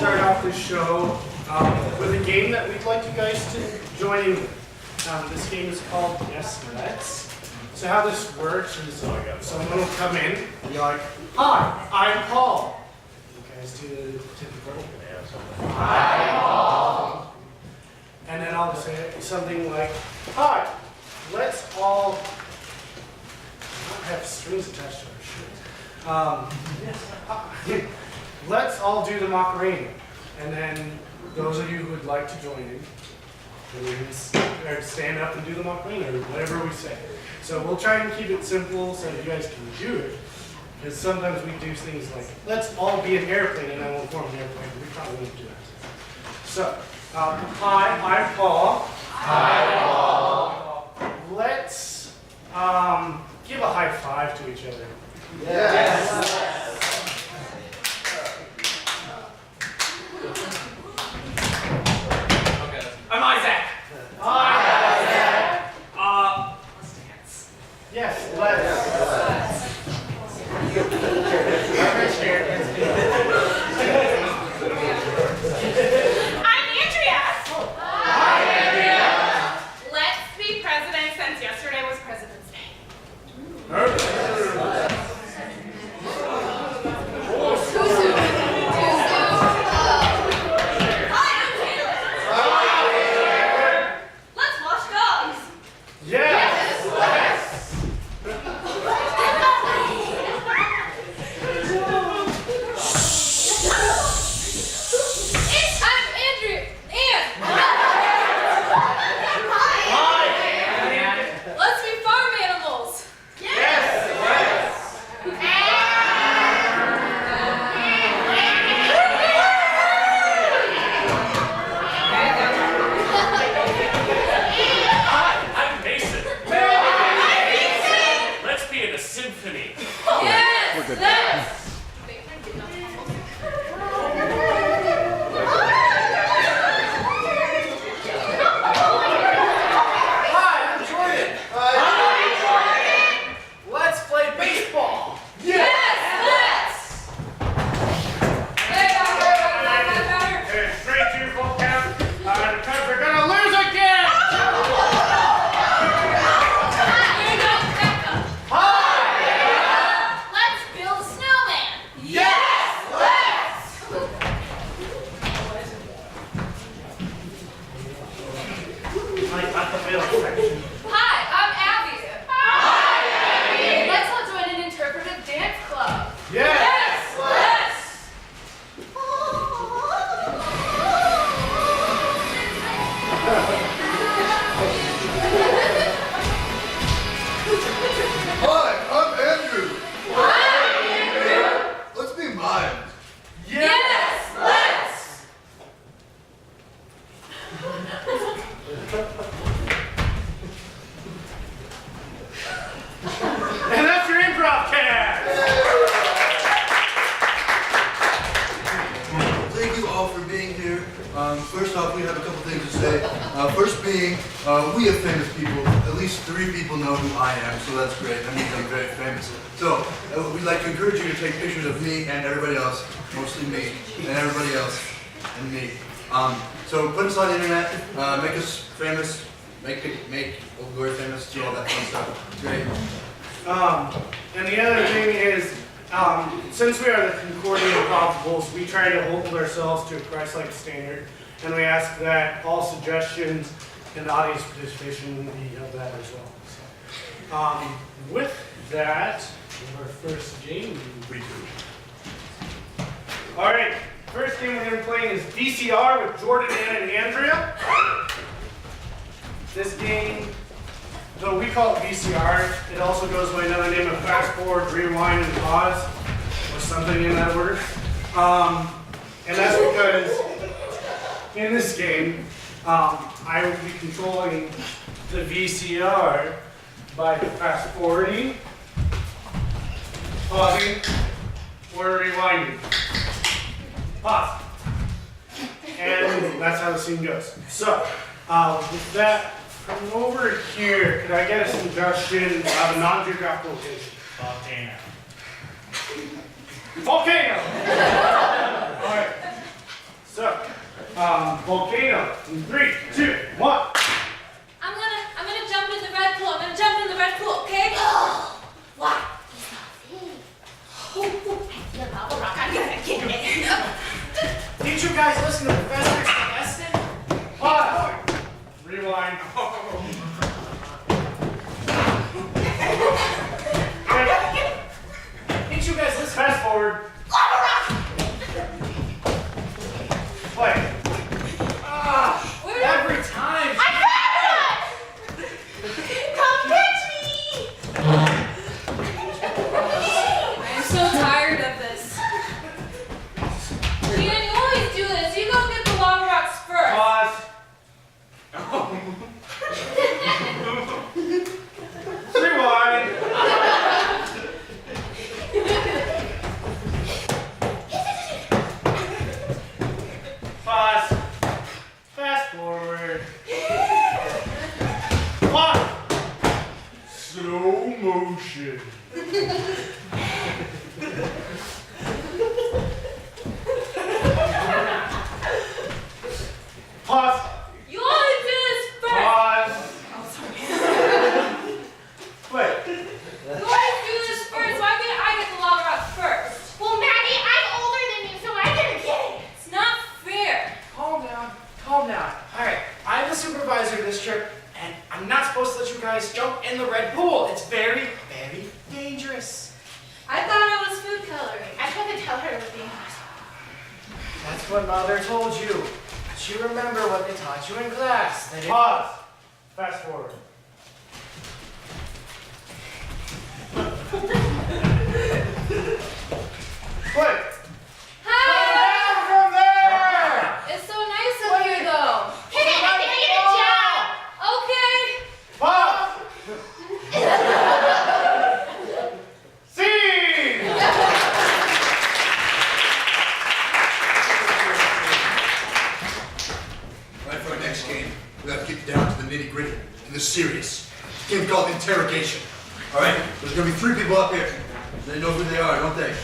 start off this show with a game that we'd like you guys to join in with. This game is called Yes, Let's. So how this works is someone will come in and be like, "Hi, I'm Paul." You guys do the typical. Hi, Paul. And then I'll say something like, "Hi, let's all." I have strings attached to our shit. Let's all do the Macarena. And then those of you who would like to join in, you can stand up and do the Macarena or whatever we say. So we'll try and keep it simple so that you guys can do it. Because sometimes we do things like, let's all be an airplane, and I won't form an airplane. We probably won't do that. So, hi, I'm Paul. Hi, Paul. Let's give a high five to each other. Yes. Okay. I'm Izaak. Hi, Izaak. Let's dance. Yes, let's. I'm Andrea. Hi, Andrea. Let's be president since yesterday was President's Day. Hi, I'm Taylor. Let's wash dogs. Yes, let's. I'm Andrea. Let's be farm animals. Yes, let's. Hi, I'm Mason. Let's be in a symphony. Yes, let's. Hi, I'm Jordan. Let's play baseball. Yes, let's. Okay, straight to your full count. Because we're gonna lose again. Hi. Let's build a snowman. Yes, let's. I got the middle section. Hi, I'm Abby. Hi, Abby. Let's all join an interpretive dance club. Yes, let's. Hi, I'm Andrew. Let's be mimed. Yes, let's. And that's your improv cast. Thank you all for being here. First off, we have a couple things to say. First being, we have famous people. At least 3 people know who I am, so that's great. That means I'm very famous. So, we'd like to encourage you to take pictures of me and everybody else, mostly me, and everybody else, and me. So put us on the internet, make us famous, make Olde Glory famous, do all that fun stuff. Great. And the other thing is, since we are the Concordia Improvables, we try to hold ourselves to a Christ-like standard, and we ask that all suggestions and audience participation be of that as well. So, with that, our first game. All right, first game we're going to be playing is VCR with Jordan, Ann, and Andrea. This game, though we call it VCR, it also goes by another name of fast forward, rewind, and pause, or something in that order. And that's because in this game, I will be controlling the VCR by fast forwarding, pausing, or rewinding. Pause. And that's how the scene goes. So, with that, from over here, could I get a suggestion of a non-geographical location? Volcano. Volcano! Alright. volcano. In 3, 2, 1. I'm gonna jump in the red pool. I'm gonna jump in the red pool, okay? Oh, what? The lava rock. I'm gonna get it. Did you guys listen to Professor Celestin? Pause. Rewind. Did you guys listen? Fast forward. Lava rock! Play. Where Every time. I found it! Come catch me! I am so tired of this. Ian, you always do this. You go get the lava rocks first. Pause. Rewind. Pause. Fast forward. Pause. Slow motion. Pause. You always do this first. Pause. Wait. You always do this first. Why can't I get the lava rocks first? Well, Maggie, I'm older than you, so I'm gonna get it. It's not fair. Calm down. Calm down. All right. I'm the supervisor of this trip, and I'm not supposed to let you guys jump in the red pool. It's very, very dangerous. I thought it was food coloring. I tried to tell her it was dangerous. That's what Mother told you. But you remember what they taught you in class. They Pause. Fast forward. Wait. Hi! Down from there! It's so nice up here, though. Hey, I think I get a job. Okay. Pause. Scene! Right, for our next game, we have to get down to the nitty-gritty, to the serious. A game called Interrogation. All right? There's going to be 3 people up here. They know who they are, don't they?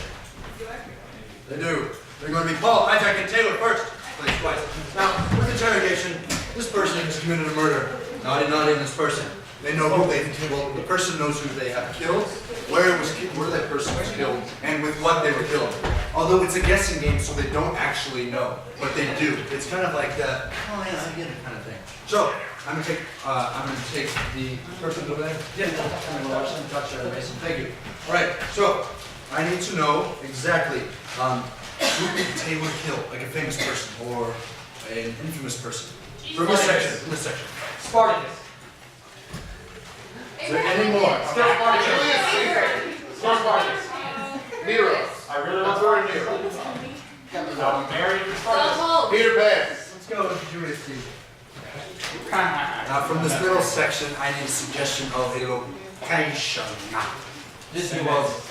They do. They're going to be Paul, Izaak, and Taylor first. Plays twice. Now, with Interrogation, this person has committed a murder. Not in this person. They know who they've killed. Well, the person knows who they have killed, where that person was killed, and with what they were killed. Although it's a guessing game, so they don't actually know, but they do. It's kind of like that. Oh yeah, I get it kind of thing. So I'm gonna take the person over there. Yeah. I'm gonna watch them touch Mason. Thank you. All right. So I need to know exactly who did Taylor kill, like a famous person or an infamous person. From this section. From this section. Spartacus. Is there any more? Still Spartacus. Still Spartacus. Nero. I really want to word Nero. I'm married to Don't Spartacus. hold. Peter Pan. Let's go with Judas Caesar. Now from this middle section, I need a suggestion of a location. This was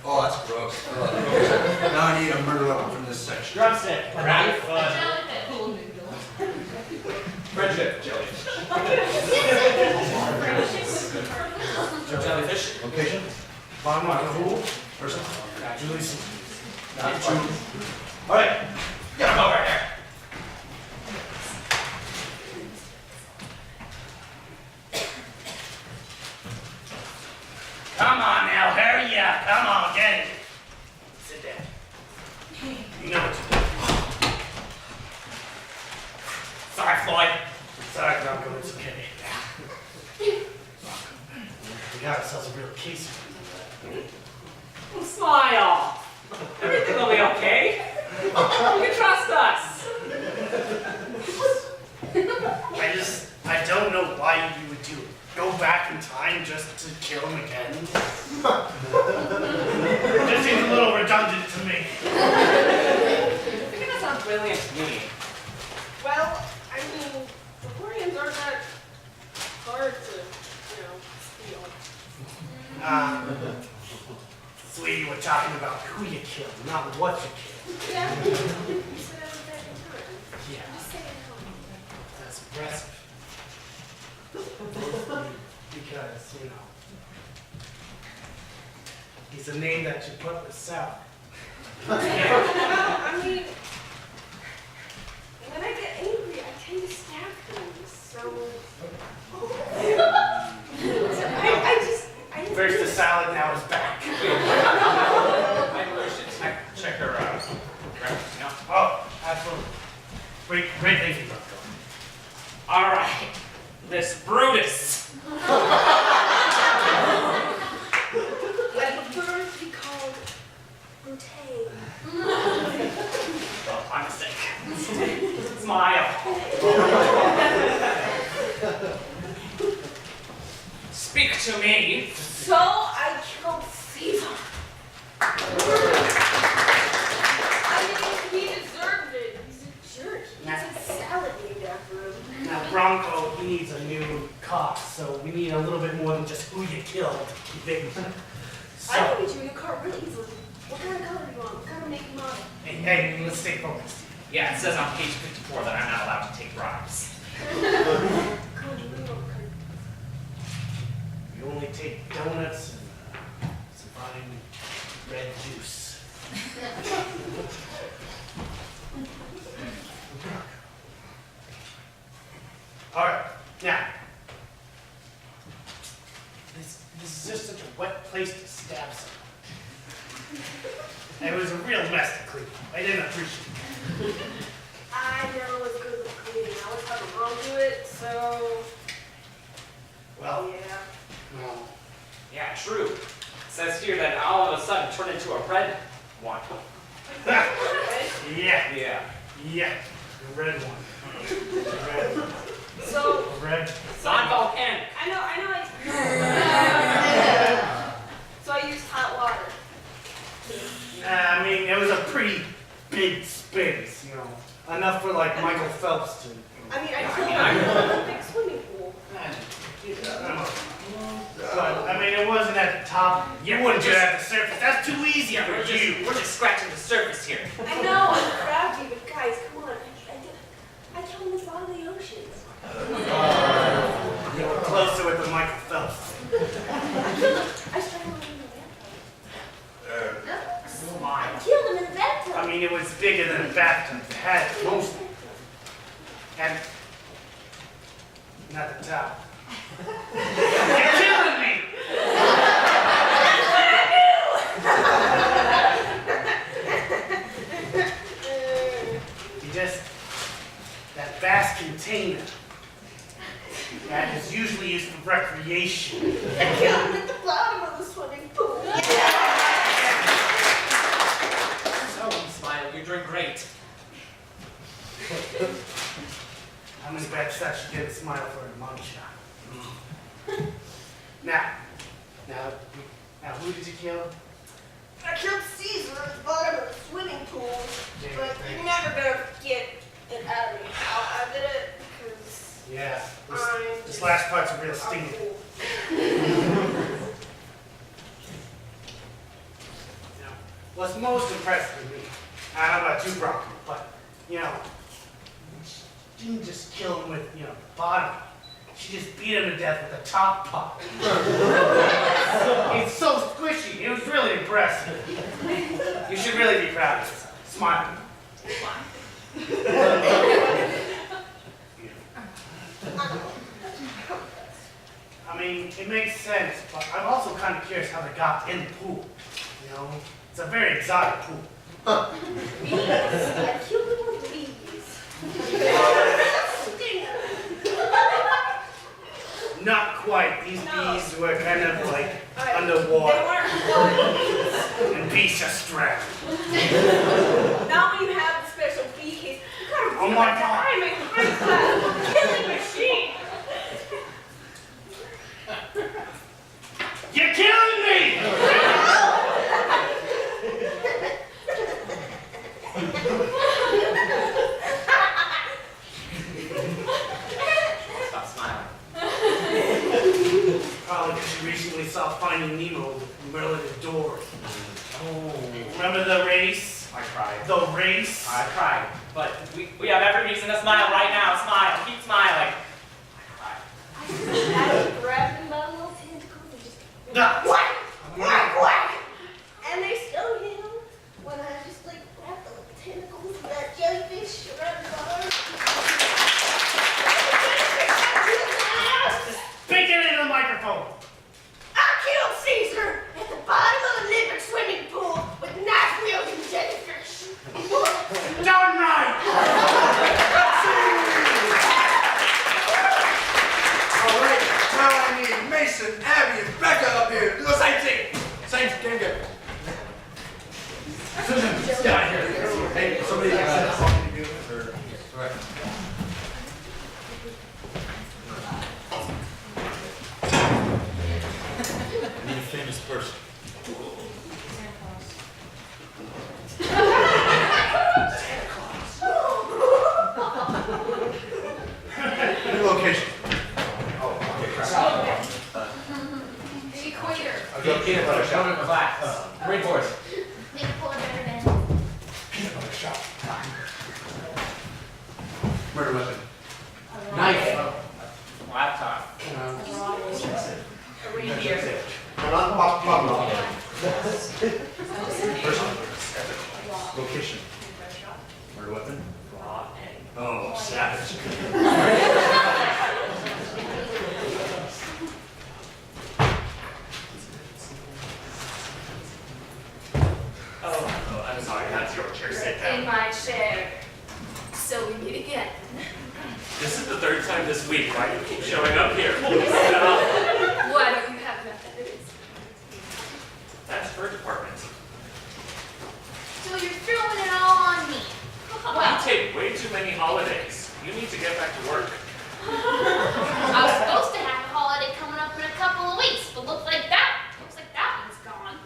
Oh, that's gross. Now I need a murder weapon from this section. Drumstick. Right. Friendship. Jellyfish. Jellyfish. Location? Bottom line. Who? Person? Julie Caesar. Not true. All right. Get him over here. Come on now, hurry up. Come on, get it. Sit down. You know what to do. Sorry, Floyd. Sorry, Rankel, it's okay. We got ourselves a real case. Smile. Everything will be okay. You can trust us. I don't know why you would do it. Go back in time just to kill him again. This seems a little redundant to me. I think that sounds brilliant to me. Well, I mean, Aquarians aren't that hard to, steal. Sweetie, we're talking about who you killed, not what you killed. Yeah. You said I was back in time. Yeah, Just say it home. that's impressive. Because, He's a name that you put with salad. Well, I mean, when I get angry, I tend to stab things, so... First the salad, now his back. I should check her records, you know? Oh, absolutely. Great thinking, Rankel. All right, this Brutus. I prefer to be called Brute. Oh, I'm sick. Smile. Speak to me. So I killed Caesar. I mean, he deserved it. He's a jerk. He gets a salad named after him. Now, Bronco, he needs a new cop, so we need a little bit more than just who you killed. I can get you a new car really easily. What kind of color do you want? What kind of make and model? Hey, let's stay focused. Yeah, it says on page 54 that I'm not allowed to take bribes. You only take donuts and some fine red juice. All right, now, this is just such a wet place to stab someone. And it was a real mess to clean. I didn't appreciate it. I never was good with cleaning. I always had to run to it, so Well, yeah. well, Yeah, true. It says here that all of a sudden turned into a red one. yeah, Yeah. yeah, the red one. The red one. So The red. Non-volcanic. I know. So I used hot water. I mean, it was a pretty big space, you know, enough for like Michael Phelps to. I mean, I killed him in a big swimming pool. But I mean, it wasn't at the top. You wouldn't do it at the surface. That's too easy for you. We're just scratching the surface here. I know, I'm crafty, but guys, come on. I killed him in the bottom of the oceans. You were closer with the Michael Phelps. I strangled him in the bathtub. Smile. I killed him in the bathtub. I mean, it was bigger than a bathtub. It had most of it. And not the top. You're killing me! You just, that vast container that is usually used for recreation. I killed him at the bottom of the swimming pool. So, Smile, you're doing great. How many bets that should get a smile for a mug shot? Now, who did you kill? I killed Caesar at the bottom of the swimming pool, but you're never gonna get it out of me. I did it because Yeah, I'm this last part's a real I'm stingy. cool. Now, what's most impressive to me, I don't know about you, Bronco, but, you know, she didn't just kill him with, the bottom. She just beat him to death with the top part. It's so squishy. It was really impressive. You should really be proud of yourself. Smile. I mean, it makes sense, but I'm also kind of curious how they got in the pool. You know, it's a very exotic pool. Bees. I killed him with bees. Not quite. These bees were kind of like They underwater. weren't bees. And bees just drowned. Not when you have the special bee case. You gotta Oh my God. I'm a high-class killing machine. You're killing me! Stop smiling. Probably because you recently saw Finding Nemo with Merlin and Dory. Oh. Remember the race? I cried. The race? I cried. But we have every reason to smile right now. Smile. Keep smiling. I cried. I grabbed him by the little tentacles and just Ah. whack, whack, whack. famous person. New location. The equator. Okay, peanut butter shop. Class. Great voice. Make polar bear bend. Peanut butter shop. Murder weapon. Knife. Laptop. A reindeer. Person. Location. Murder weapon. Oh, savage. Oh, I'm sorry, that's your chair. Sit In down. my chair. So we meet again. This is the third time this week. Why do you keep showing up here? Why don't you have methods? That's her department. So you're throwing it all on me. You take way too many holidays. You need to get back to work. I was supposed to have a holiday coming up in a couple of weeks, but looks like that one's gone.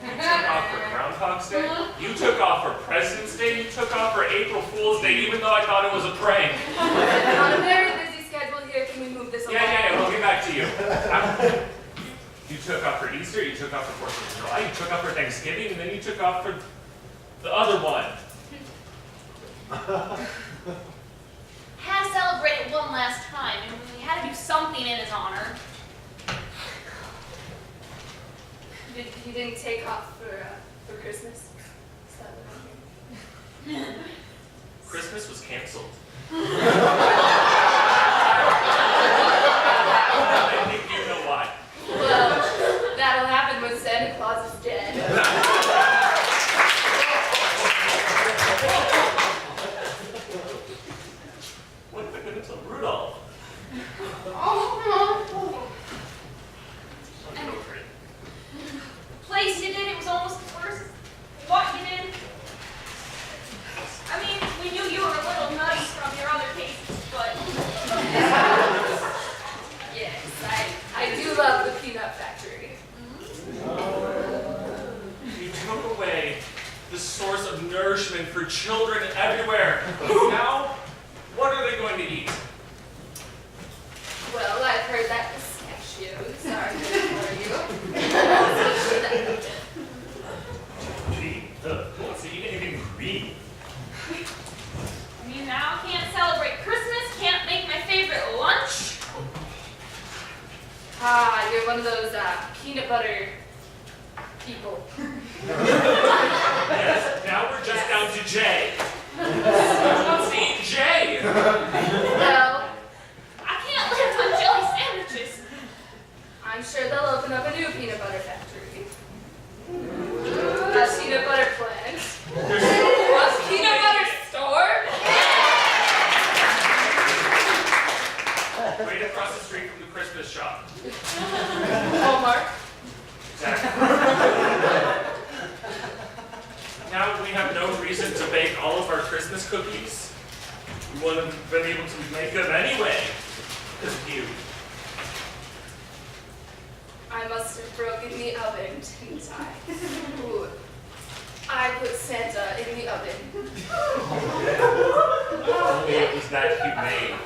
You took off for Groundhog's Day. You took off for President's Day. You took off for April Fool's Day, even though I thought it was a prank. On a very busy schedule here, can we move this along? Yeah, we'll get back to you. You took off for Easter, you took off for 4th of July, you took off for Thanksgiving, and then you took off for the other one. Had to celebrate it one last time, and we had to do something in his honor. You didn't take off for Christmas? Is that what I hear? Christmas was canceled. I think you know why. Well, that'll happen when Santa Claus is dead. What am I going to tell Rudolph? And the place you did, it was almost worse. What you did. I mean, we knew you were a little nutty from your other cases, but Yes, I do love the peanut factory. You took away the source of nourishment for children everywhere. Now, what are they going to eat? Well, I've heard that pistachios are good for you. Gee, who wants to eat anything green? I mean, now can't celebrate Christmas, can't make my favorite lunch. Ah, you're one of those peanut butter people. Yes, now we're just down to J. Who wants to eat J? Well, I can't live on jelly sandwiches. I'm sure they'll open up a new peanut butter factory. A peanut butter plant. A peanut butter store. Right across the street from the Christmas shop. Walmart. Exactly. Now we have no reason to bake all of our Christmas cookies. We wouldn't have been able to make them anyway. Because of you. I must have broken the oven, didn't I? Ooh. I put Santa in the oven. Only it was that humane.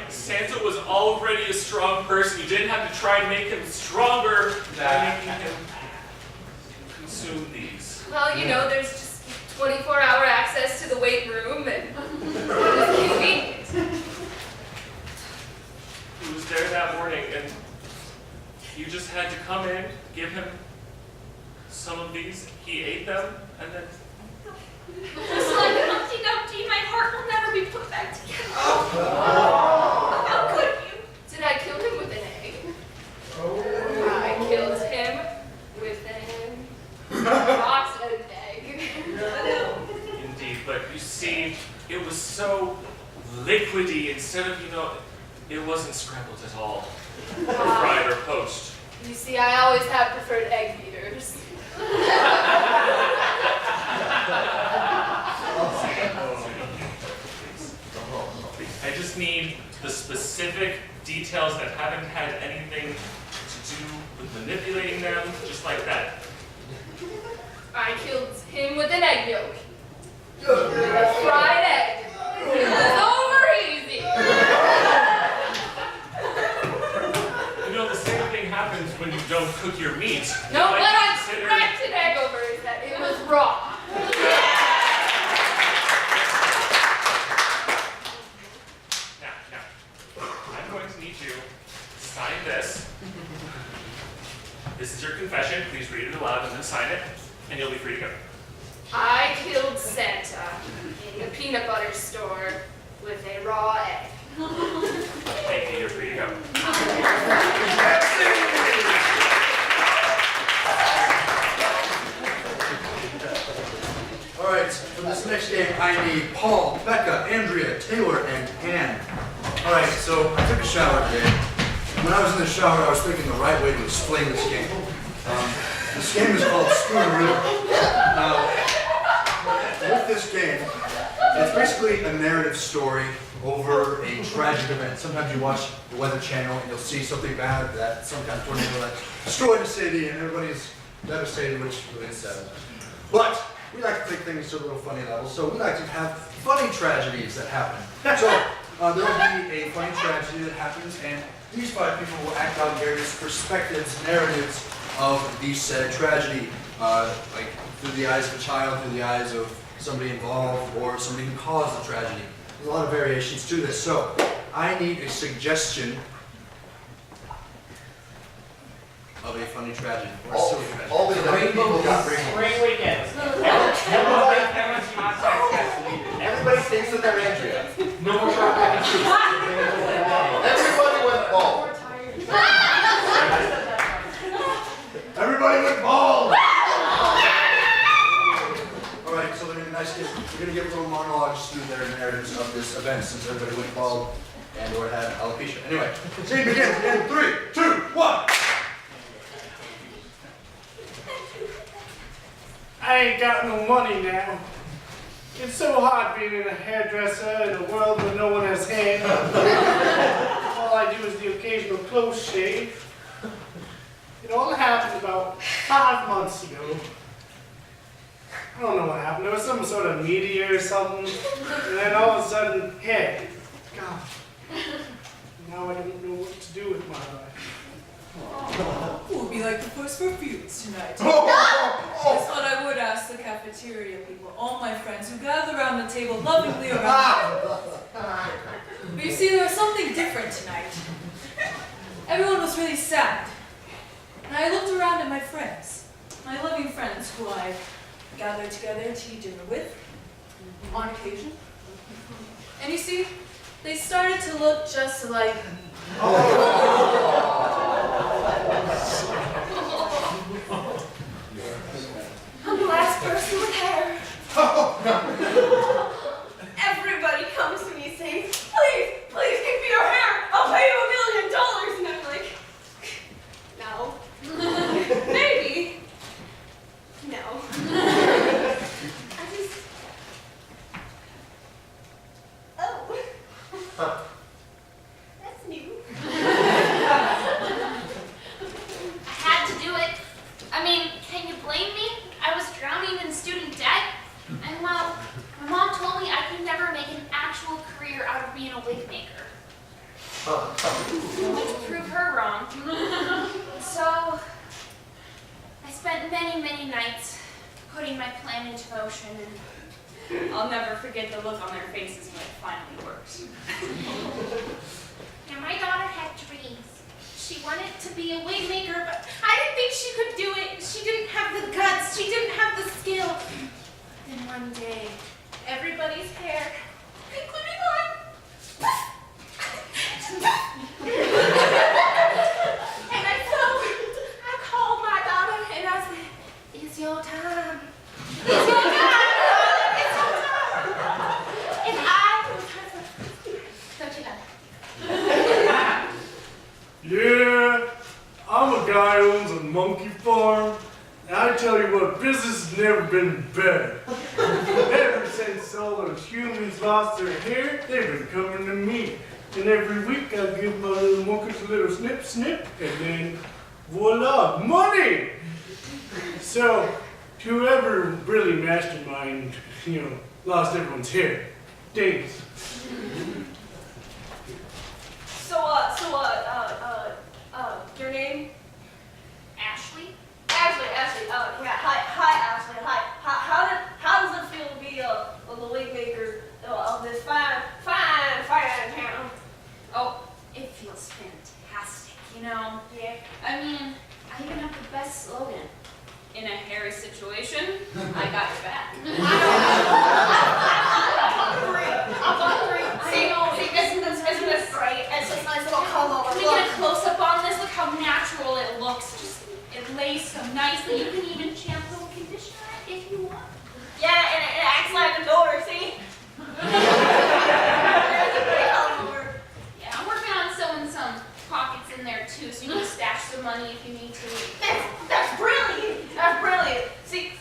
Santa was already a strong person. You didn't have to try and make him stronger by making him consume these. Well, you know, there's just 24-hour access to the weight room, and it's convenient. He was there that morning, and you just had to come in, give him some of these. He ate them, and then Just like Humpty Dumpty, my heart will never be put back together. How could you? Did I kill him with an egg? I killed him with not an egg. indeed, but you see, it was so liquidy instead of, it wasn't scrambled at all. Or fried or poached. You see, I always have preferred egg beaters. I just need the specific details that haven't had anything to do with manipulating them, just like that. I killed him with an egg yolk. With a fried egg. It was over easy. You know, the same thing happens when you don't cook your meat. No, You but might I consider- cracked an egg over his head. It was raw. Now, I'm going to need you to sign this. This is your confession. Please read it aloud and then sign it, and you'll be free to go. I killed Santa in the peanut butter store with a raw egg. Thank you. You're free to go. All right, for this next game, I need Paul, Bekah, Andrea, Taylor, and Ann. All right, so I took a shower today. When I was in the shower, I was thinking the right way to explain this game. This game is called Spoon River. Now, with this game, it's basically a narrative story over a tragic event. Sometimes you watch the Weather Channel and you'll see something bad, that some kind of tornado that destroyed a city and everybody's devastated, which really is sad. But we like to take things to a little funny level, so we like to have funny tragedies that happen. So there will be a funny tragedy that happens, and these 5 people will act out various perspectives, narratives of the said tragedy, like through the eyes of a child, through the eyes of somebody involved, or somebody who caused the tragedy. There's a lot of variations to this. So I need a suggestion of a funny tragedy or a silly tragedy. All the people got Spring weekend. Everybody thinks that they're Andrea. No more shopping. Everybody went bald. Everybody went bald! Alright, so they're gonna we're gonna give little monologues through their narratives of this event since everybody went bald and or had alopecia. Anyway, scene begins in 3, 2, 1. I ain't got no money now. It's so hard being a hairdresser in a world where no one has hair. All I do is the occasional close shave. It all happened about 5 months ago. I don't know what happened. There was some sort of meteor or something. And then all of a sudden, hey, God. Now I don't know what to do with my life. Who will be like the first refutes tonight? Just thought I would ask the cafeteria people, all my friends who gather around the table lovingly around the table. But you see, there was something different tonight. Everyone was really sad. And I looked around at my friends, my loving friends who I gathered together to eat dinner with, on occasion. And you see, they started to look just like I'm the last person with hair. Everybody comes to me saying, please, please give me your hair. I'll pay you $1 million. And I'm like, no. Maybe. No. I just... Oh. That's new. I had to do it. I mean, can you blame me? I was drowning in student debt. And well, my mom told me I could never make an actual career out of being a wig maker. To prove her wrong. So, I spent many, many nights putting my plan into motion, and I'll never forget the look on their faces when it finally worked. Now, my daughter had dreams. She wanted to be a wig maker, but I didn't think she could do it. She didn't have the guts. She didn't have the skill. Then one day, everybody's hair, including mine, and I called my daughter and I said, it's your time. It's your time, daughter. It's your time. And I was her first. Don't you know? Yeah, I'm a guy who owns a monkey farm, and I tell you what, business has never been better. Ever since all those humans lost their hair, they've been coming to me. And every week I give my little monkeys a little snip, snip, and then voila, money! So, whoever really mastermind, lost everyone's hair. Thanks. Your name? Ashley? Ashley. Yeah. Hi, Ashley. Hi. How does it feel to be the league maker of this fine town? Oh, it feels fantastic, Yeah. I mean, I even have the best slogan. In a hairy situation, I got your back. Isn't this great? It's just a nice little comb over. Can we get a close-up on this? Look how natural it looks. It lays so nicely. You can even shampoo and conditioner it if you want. Yeah, and it acts like a door, see? Yeah, I'm working on sewing some pockets in there too, so you can stash some money if you need to. That's brilliant. That's brilliant. See,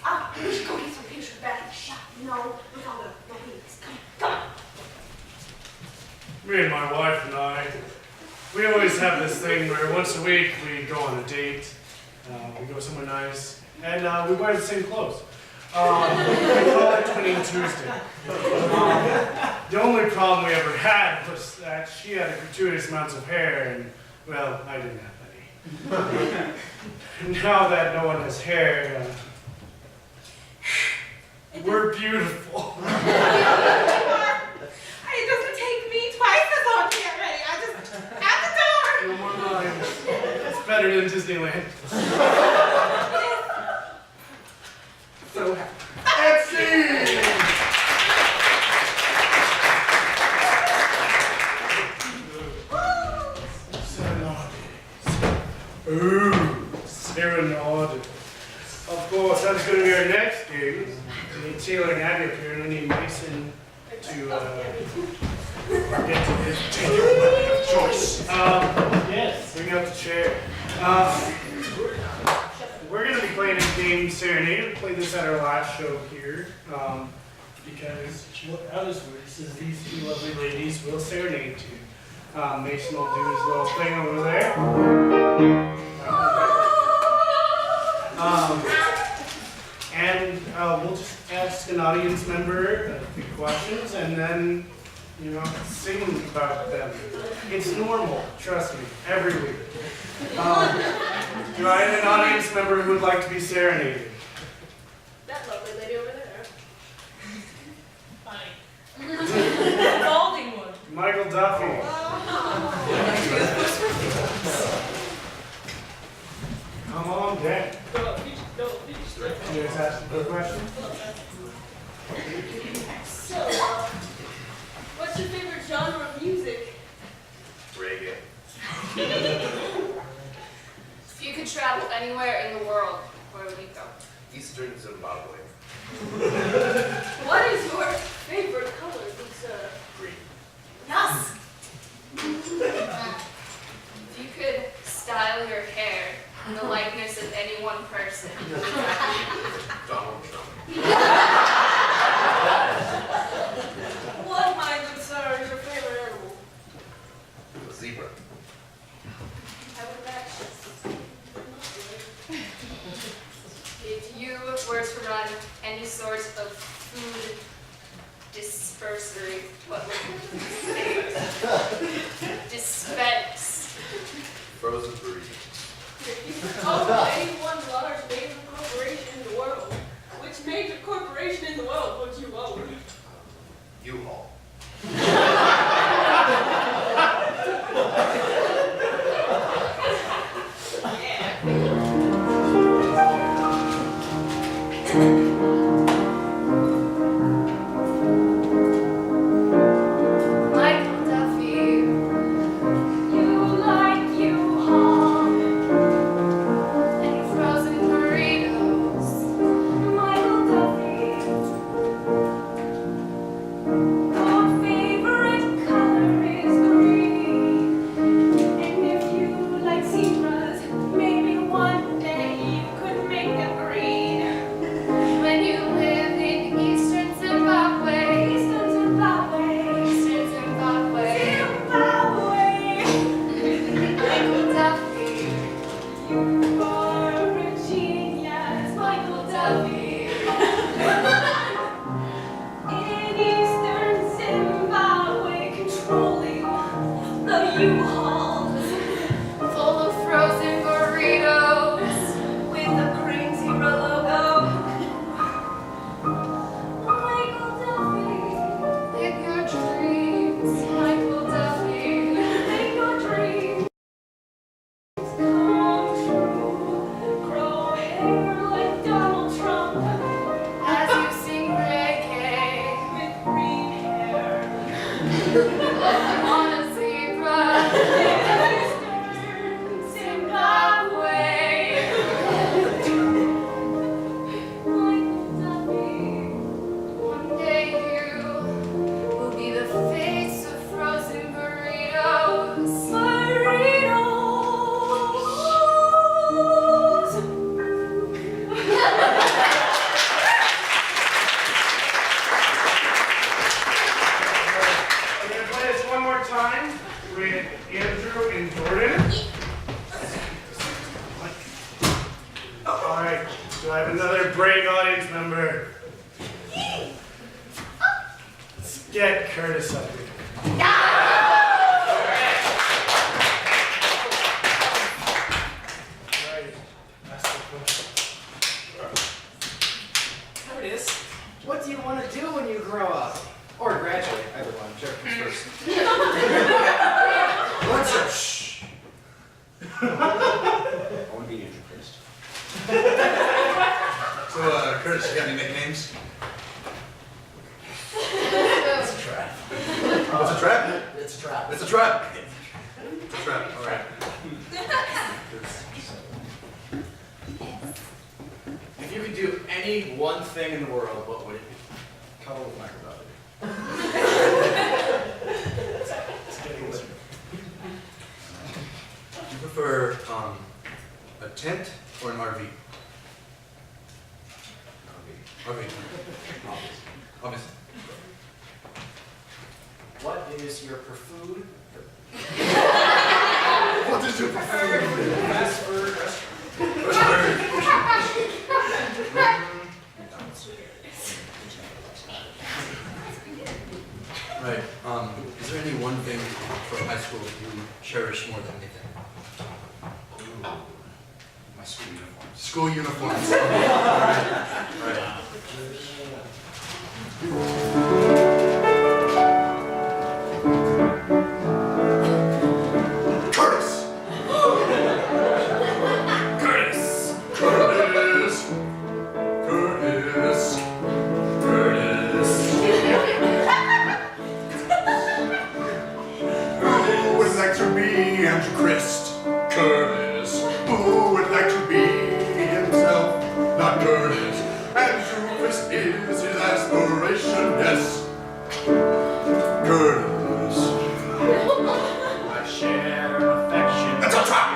we should go get some pictures back at the shop, with all the weeks. Come on. Me and my wife and I, we always have this thing where once a week we go on a date, we go somewhere nice, and we wear the same clothes. We call it Twinning Tuesday. The only problem we ever had was that she had a gratuitous amounts of hair, and, well, I didn't have any. Now that no one has hair, we're beautiful. It doesn't take me twice as long to get ready. I just out the door. No more lines. It's better than Disneyland. So happy. Serenade. Of course, that's going to be our next game. We need Taylor and Abby up here, and we need Mason to get to his weapon of choice. Yes. Bring out the chair. We're going to be playing a game, Serenade. We played this at our last show here. Because how this works is these two lovely ladies will serenade you. Mason will do his little thing over there. And we'll just ask an audience member a few questions and then, sing about them. It's normal, trust me, every week. Do I have an audience member who would like to be serenaded? That lovely lady over there. Balding one. Michael Duffy. Come on down. Can you guys ask a question? So, what's your favorite genre of music? Reggae. If you could travel anywhere in the world, where would you go? Eastern Zimbabwe. What is your favorite color, Lisa? Green. Yes! If you could style your hair in the likeness of any one person, who would that Donald Trump. What, my good sir, is your favorite animal? A zebra. How would that? If you were to run any sort of food dispersory, what would you say? Dispense. Frozen burrito. If you could own any one large major corporation in the world, which major corporation in the world would you own? U-Haul. Michael Duffy, U-Hauls full of frozen burritos with the Cream Zebra logo. Michael Duffy, live your dreams. Michael Duffy, live your dreams. Come true. Grow hair like Donald Trump as you sing reggae with green hair. On a zebra, Zimbabwe. Michael Duffy, one day you will be the face of frozen burritos. I'm going to play this one more time with Andrew and Jordan. Alright, so I have another brave audience member. Let's get Curtis up here. Alright, that's the question. Curtis, what do you want to do when you grow up? Or graduate, either one, whichever comes first. What's up? Shh. I want to be Andrew Crist. So, Curtis, you got any nicknames? It's a trap. What's a trap? It's a trap. It's a trap. It's a trap. All right. If you could do any one thing in the world, what would it be? Cuddle with Michael Duffy. Do you prefer a tent or an RV? RV. Obviously. What is your preferred? What is your preferred? Fast food Restaurant. Right. Is there any one thing from high school that you cherish more than anything? My school uniforms. School uniforms. All right. Curtis! Curtis! Curtis! Curtis! Curtis! Who would like to be Andrew Crist? Curtis. Who would like to be himself? Not Curtis. Andrew Crist is his aspiration, yes. Curtis. I share affection. That's a trap!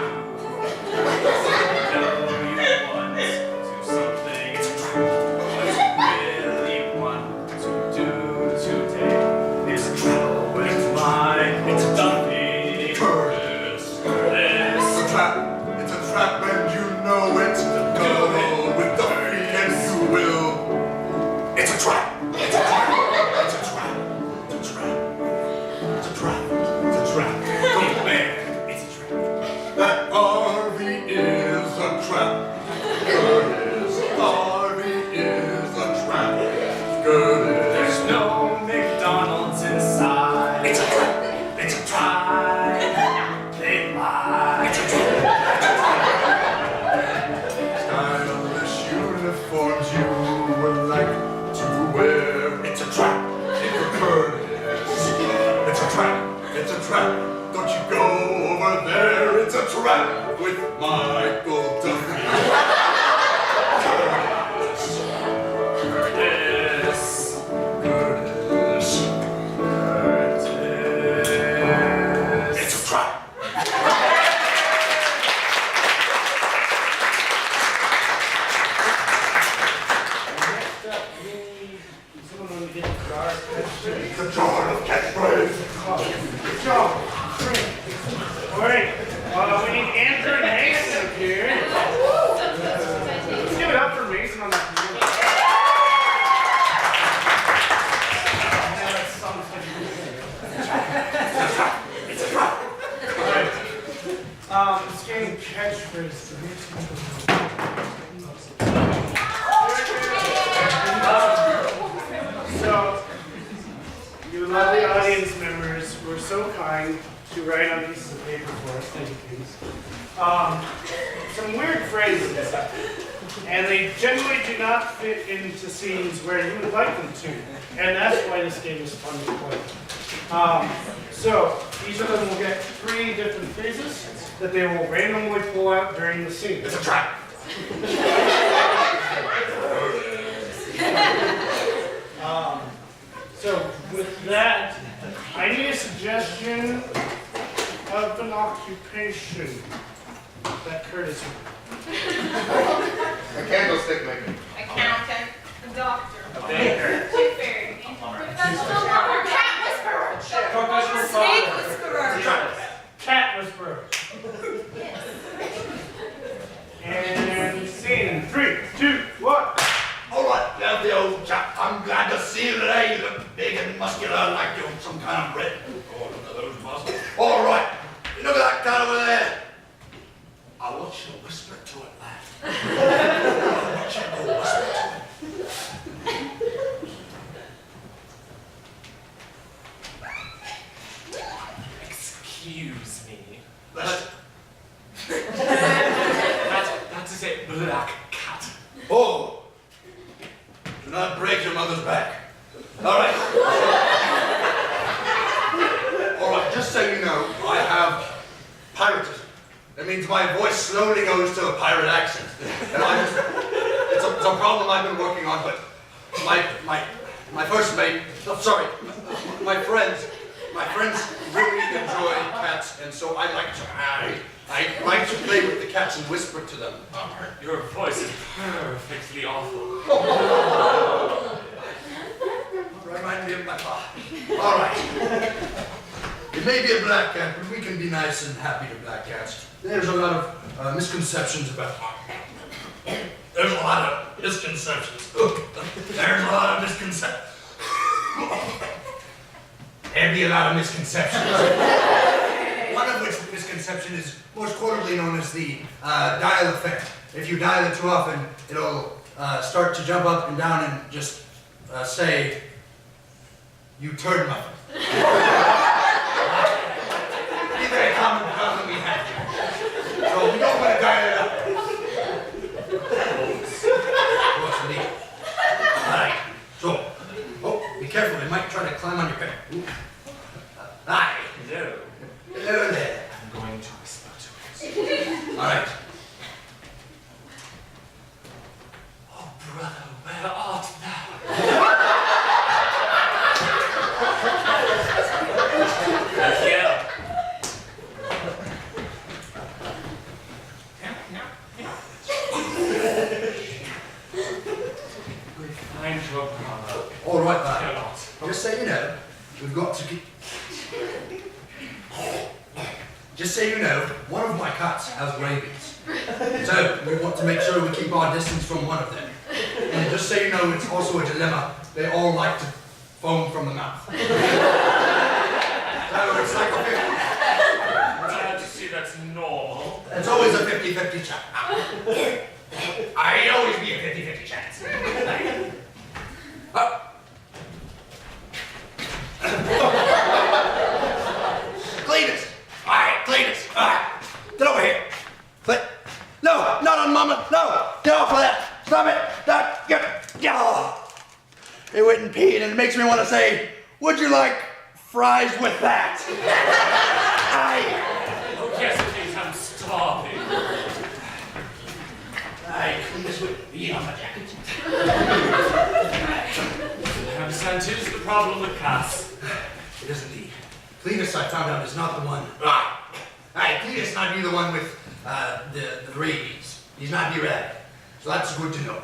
There's no McDonald's inside. It's a trap. It's a trap. They lie. It's a trap. Stylish uniforms you would like to wear. It's a trap. It's a Curtis. It's a trap. It's a trap. Don't you go over there. It's a trap with Michael Duffy. The jar of catchphrase. Good job. Great. All right. We need Andrew and Mason up here. This game, Catchphrase. So, you lovely audience members were so kind to write on pieces of paper for us. Thank you, some weird phrases, and they generally do not fit into scenes where you would like them to, and that's why this game is fun to play. So each of them will get 3 different phrases that they will randomly pull out during the scene. It's a trap. So with that, I need a suggestion of an occupation that Curtis would. A candlestick maker. Accountant. A doctor. A baker. Tooth fairy. Professional cat whisperer. Professional Snake father. whisperer. Cat whisperer. And scene 3, 2, 1. All right, now the old chap. I'm glad to see you today. You look big and muscular like you're some kind of bread. Oh, look at those muscles. All right, look at that cat over there. I want you to whisper to it, lad. I want you to go whisper to it. Excuse me. That is a black cat. Oh, do not break your mother's back. All right. All right, just so you know, I have piratism. That means my voice slowly goes to a pirate accent. And it's a problem I've been working on, but my first mate, my friends really enjoy cats, and so I like to play with the cats and whisper to them. Your voice is perfectly awful. Remind me of my father. All right. It may be a black cat, but we can be nice and happy to black cats. There's a lot of misconceptions about. There's a lot of misconceptions. There's a lot of misconceptions. There'd be a lot of misconceptions. One of which misconception is most quotably known as the dial effect. If you dial it too often, it'll start to jump up and down and just say, "You turd muffin." Be very common problem we have here. So we don't want to dial it up. What's the deal? Alright, so, be careful, they might try to climb on your pen. Hi. Hello. Hello there. I'm going to whisper to it. Alright. Oh, brother, where art thou? Here. We find your brother. All right, lad. Cannot. Just so you know, we've got to keep. Just so you know, one of my cats has rabies. So we want to make sure we keep our distance from one of them. And just so you know, it's also a dilemma. They all like to foam from the mouth. So it's like a 50. Glad to see that's normal. It's always a 50-50 chance. I'd always be a 50-50 chance. Cletus! Alright, Cletus! Alright, get over here. No, not on Mama. No, get off of that. Stop it. It went and peed, and it makes me want to say, would you like fries with that? Oh, yes, please, I'm starving. Cletus would be on my jacket. Perhaps that is the problem with cats. It is indeed. Cletus, I found out, is not the one. Cletus not be the one with the rabies. He's not be red. So that's good to know.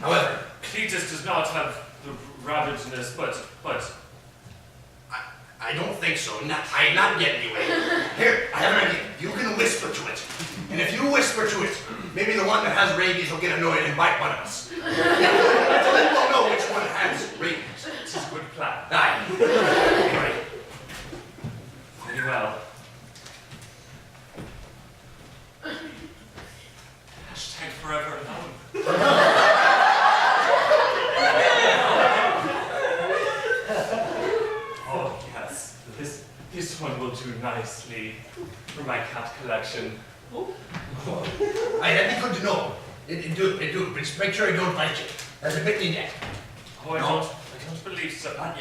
However, Cletus does not have the ravagedness, but I don't think so. Not yet, anyway. Here, I have an idea. You can whisper to it. And if you whisper to it, maybe the one that has rabies will get annoyed and bite one of us. So then we'll know which one has rabies. it is a good plan. Aye. Right. Very well. for my cat collection. Aye, that'd be good to know. It do. But just make sure I don't fight you. That's a bit in that. Oh, I don't believe so. I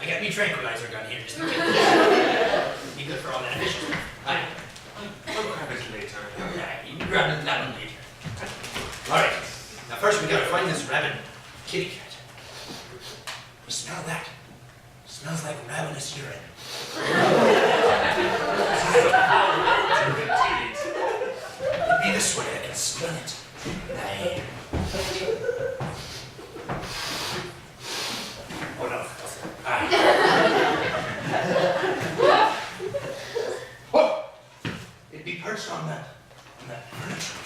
got me tranquilizer gun here. Just be good for all that efficient stuff. Aye. I'll grab it later. Aye, you can grab that one later. Alright. Now first we gotta find this rabid kitty cat. Smell that. Smells like ravenous urine. Indeed. It'd be this way, I can smell it. Aye. Oh no. Aye. Oh! It'd be perched on that furniture.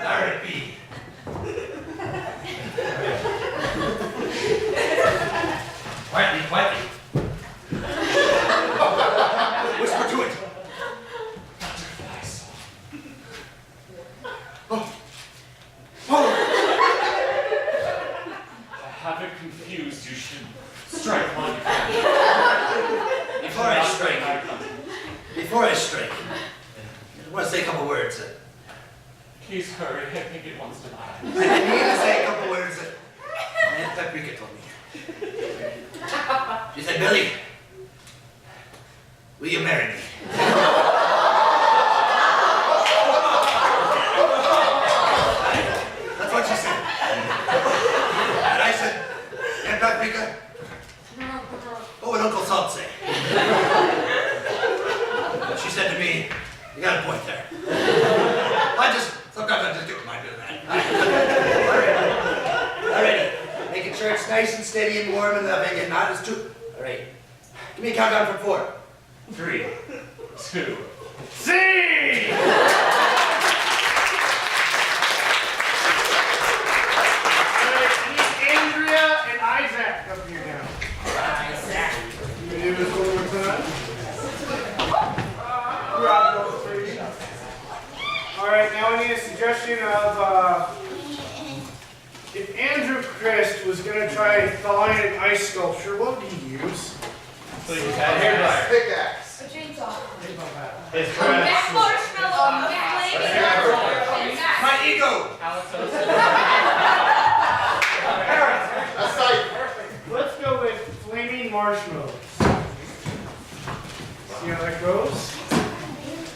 There it be. Quietly. Whisper to it. I haven't confused. You should strike one. Before I strike, I want to say a couple words. Please hurry. I think it wants to die. I need to say a couple words that Aunt Paprika told me. She said, Billy, will you marry me? That's what she said. And I said, Aunt Paprika, what would Uncle Salt say? She said to me, you got a point there. Sometimes I just do remind me of that. Alrighty. Making sure it's nice and steady and warm and loving and not as too. Alright. Give me a countdown from 4. 3, 2. See! Andrea and Izaak up here now. Izaak. You do this one more time? Alright, now I need a suggestion of, if Andrew Crist was going to try thawing an ice sculpture, what would he use? Hairdryer. Pickaxe. A chainsaw. His That marshmallow. My ego! That's like Let's go with flaming marshmallows. See how that goes?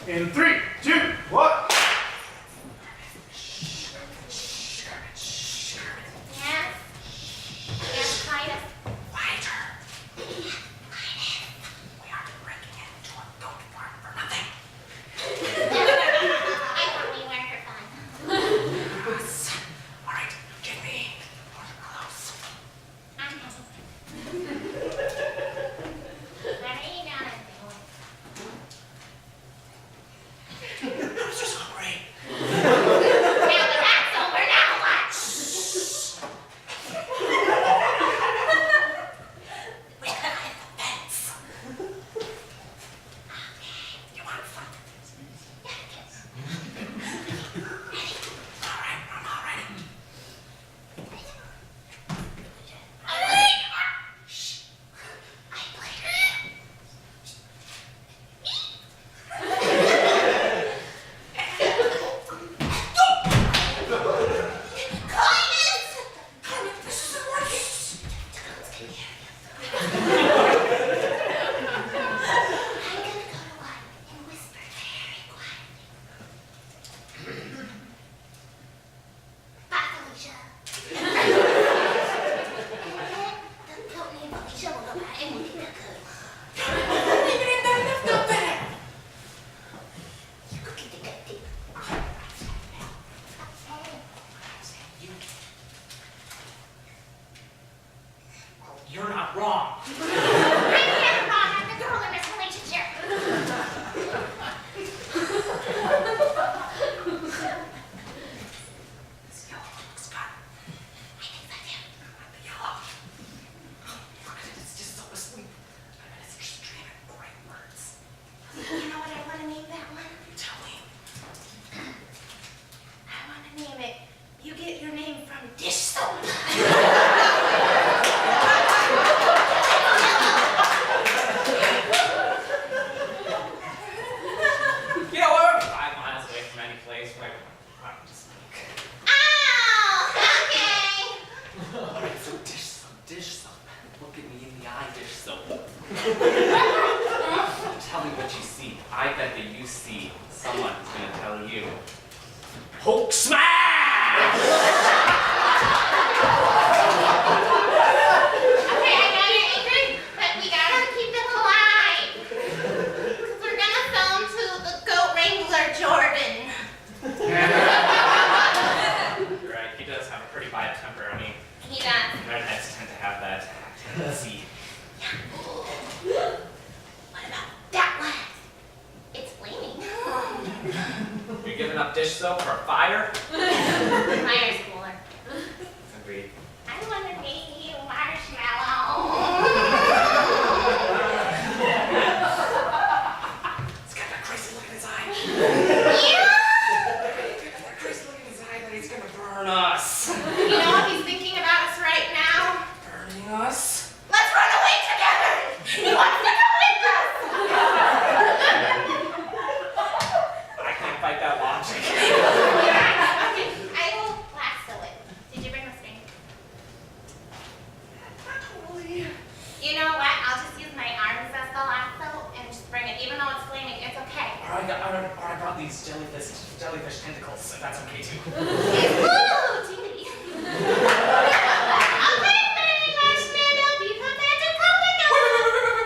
In 3, 2, 1. Yes, kind of. Quieter. We aren't breaking into a goat farm for nothing. I thought we were for fun. Alright, get me. Close. I'm ready now. tell me what you see. I bet that you see someone who's going to tell you, Hulk smash! Okay, I know you're angry, but we gotta keep them alive. 'Cause we're gonna sell them to the goat wrangler Jordan. You're right, he does have a pretty bad temper. I mean, He does. redheads tend to have that tendency. What about that one? It's flaming. You giving up dish soap for fire? Fire's cooler. Agreed. I wanna make you marshmallow. He's got that crazy look in his eye. Yeah! He's got that crazy look in his eye that he's gonna burn us. You know what he's thinking about us right now? Burning us? Let's run away together! He wants to go with us! But I can't fight that logic. Okay, I will lasso it. Did you bring a string? Not totally. You know what? I'll just use my arms as the lasso and just bring it. Even though it's flaming, it's okay. Or I brought these jellyfish tentacles, if that's okay too. Ooh, tingly. Okay, flaming marshmallow, become magical with us.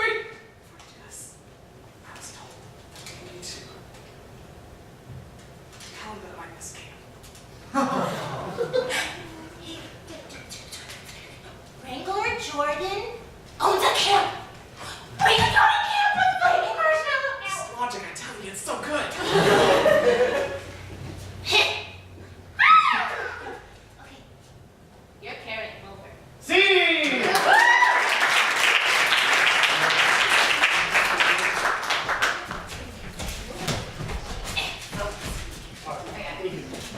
Wait. Yes. I was told that we need to tell him that I escaped. Wrangler Jordan owns a camp. We can go to camp with flaming marshmallow This now. logic, I tell you, it's so good. Okay, you're carrying him over. See!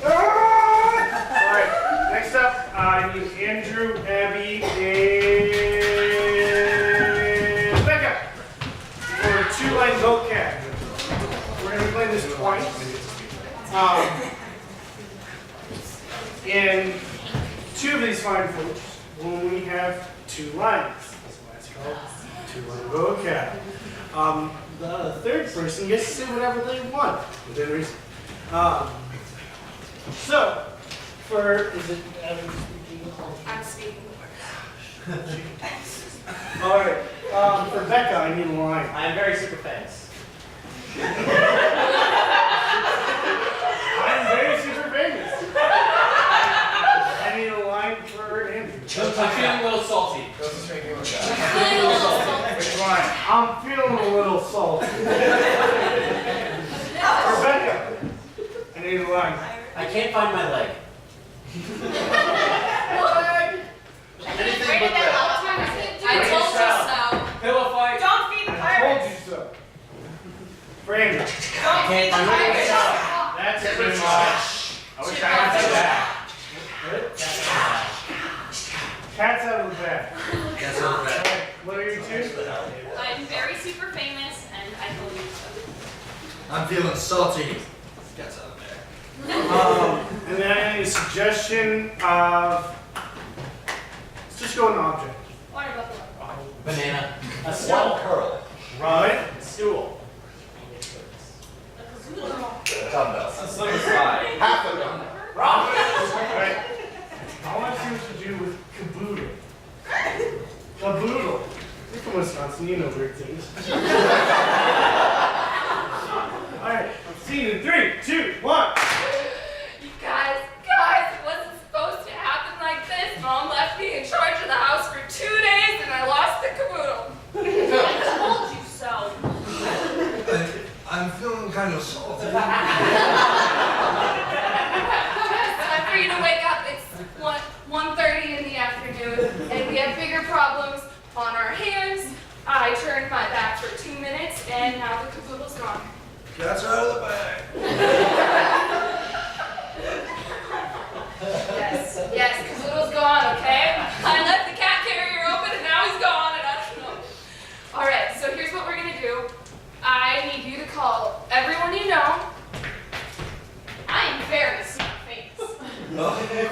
Alright, next up, I need Andrew, Abby, and Bekah for a two-line vocab. We're going to be playing this twice. And two of these fine folks will only have 2 lines. That's why it's called two-line vocab. The third person gets to say whatever they want within reason. So, is it Abby speaking? I'm speaking the word. All right. For Bekah, I need a line. I am very super famous. I'm very super famous. I need a line for Andrew. I'm feeling a little salty. Which line? I'm feeling a little salty. For Bekah, I need a line. I can't find my leg. Anything but that. I told you so. Pillow fight. Don't feed the I told pirates. you so. For Andrew. Don't feed Can't the find my pirates. leg. That's Get too rid of much. that. I wish I had that. Cat's out of the bag. That's not bad. Okay, what are your 2? I'm very super famous, and I told you so. I'm feeling salty. Gets out of there. And then I need a suggestion of. Let's just go an object. Water buffalo. Banana. A One stool. curl. Right? Stool. Dumbbells. A slip slide. Half a gun. Right. I want to see what to do with caboodle. Caboodle. You're from Wisconsin, you know weird things. Alright, I'm seeing in 3, 2, 1. You guys, it wasn't supposed to happen like this. Mom left me in charge of the house for 2 days and I lost the caboodle. I told you so. I'm feeling kind of salty. It's time for you to wake up. It's 1:30 in the afternoon and we have bigger problems on our hands. I turned my back for 2 minutes and now the caboodle's gone. Cat's out of the bag. Yes, caboodle's gone, okay? I left the cat carrier open and now he's gone and I don't know. All right, so here's what we're gonna do. I need you to call everyone you know. I am very super famous.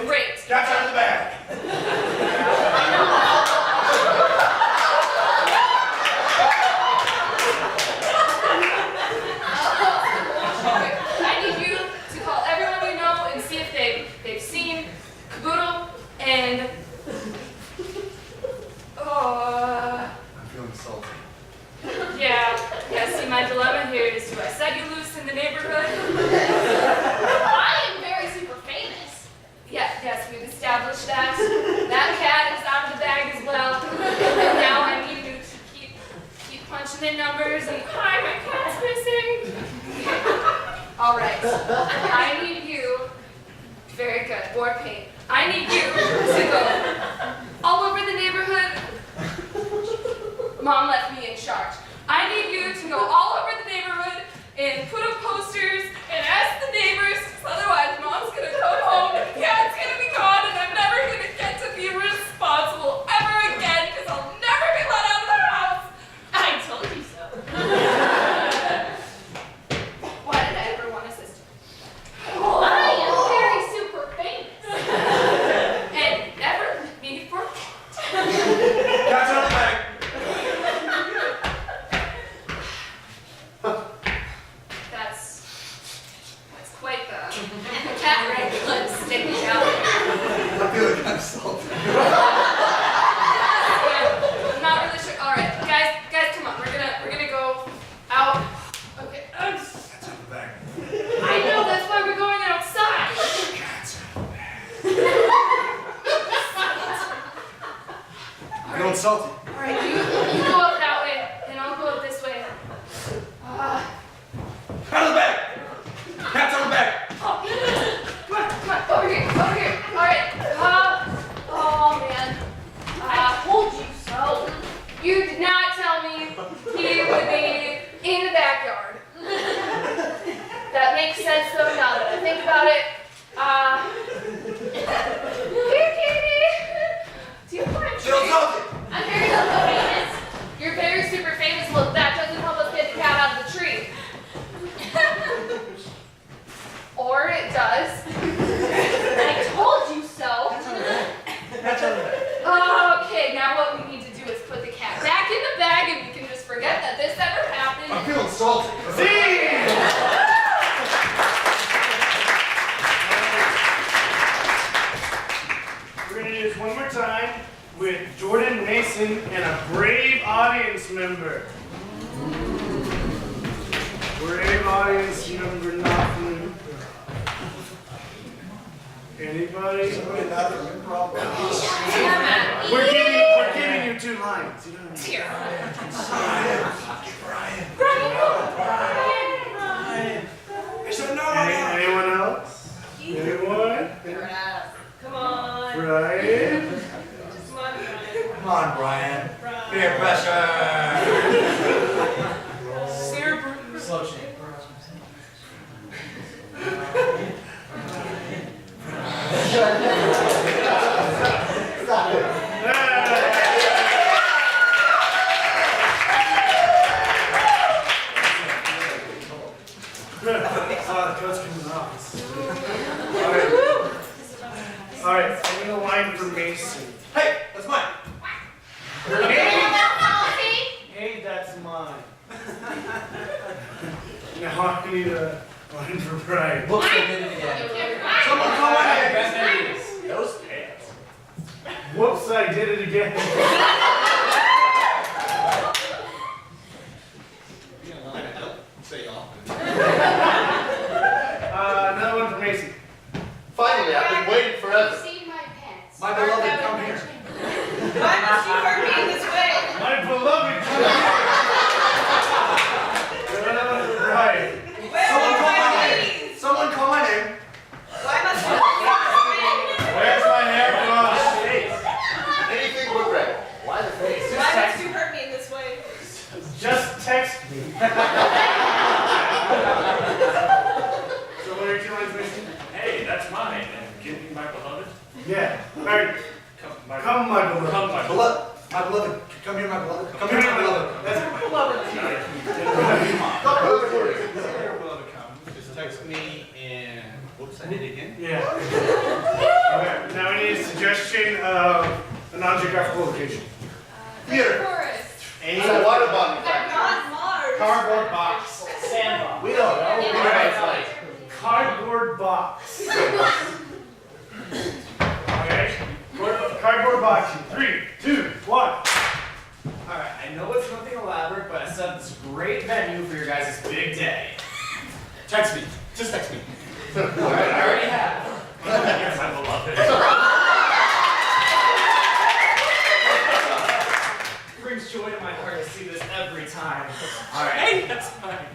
Great. Cat's out of the bag. All right. I need you. Very good. Board paint. I need you to go all over the neighborhood. Mom left me in charge. I need you to go all over the neighborhood and put up posters and ask the neighbors, 'cause otherwise Mom's gonna come home and the cat's gonna be gone and I'm never gonna get to be responsible ever again because I'll never be let out of the house. I told you so. Why did I ever want a sister? I am very super famous. And never let me forget. Cat's out of the bag. That's quite the cat wrangling sticking out there. I feel like I'm salty. I'm not really sure. All right, guys, come on. We're gonna go out. Okay. Cat's out of the bag. I know that's why we're going outside. Cat's out of the bag. All Feeling right. salty. All right. You go up that way, and I'll go up this way. Out of the bag. Cat's out of the bag. Oh, come on, over here. All right. Oh man. I told you so. You did not tell me he would be in the backyard. That makes sense though now that I think about it. Here, kitty. Do you want Feeling salty. I'm very super famous. You're very super famous. Well, that doesn't help us get the cat out of the tree. Or it does. I told you so. Cat's out of the bag. Okay, now what we need to do is put the cat back in the bag and we can just forget that this ever happened. I'm feeling salty. We're going to do this one more time with Jordan Mason and a brave audience member. Brave audience member, nothing. Anybody? We're giving you 2 lines. You know what I mean? Here. Anyone else? Anyone? Come on. Brian? Come on, Brian. Come on, Brian. Peer pressure. Slow change. The coach coming off. All right, I'm gonna line for Mason. Hey, that's mine. Hey, that's mine. Now I need a line for Brian. Whoops, I did it again. Someone call my name. Those pants. Whoops, I did it again. Say y'all. Another one for Mason. Finally, I've been waiting forever. See my pants. My beloved, come here. Why must you hurt me in this way? My beloved. Brian. Where Someone are call my my name. ladies? Someone call my name. Why must you hurt me in this way? Where's my hairbrush? Anything but red. Why the face? Why must you hurt me in this way? Just text me. So what are your 2 lines, Mason? Hey, that's mine. And give me my beloved. Yeah. All right. Come, my beloved. Come, my Beloved. My beloved. Come here, my beloved. Come here, my beloved. That's my beloved. Come here. Just text me and whoops, I did it again. Yeah. Okay. Now we need a suggestion of a non-geographical location. Theater. Forest. It's a water bottle. Not Mars. Cardboard box. Sandbox. We don't know. We don't know. Cardboard box. Okay. Cardboard box. 3, 2, 1. Alright, I know it's nothing elaborate, but I set up this great venue for your guys' big day. Text me. Just text me. Alright, I already have. Yes, I love it. Brings joy to my heart to see this every time. Hey, that's mine.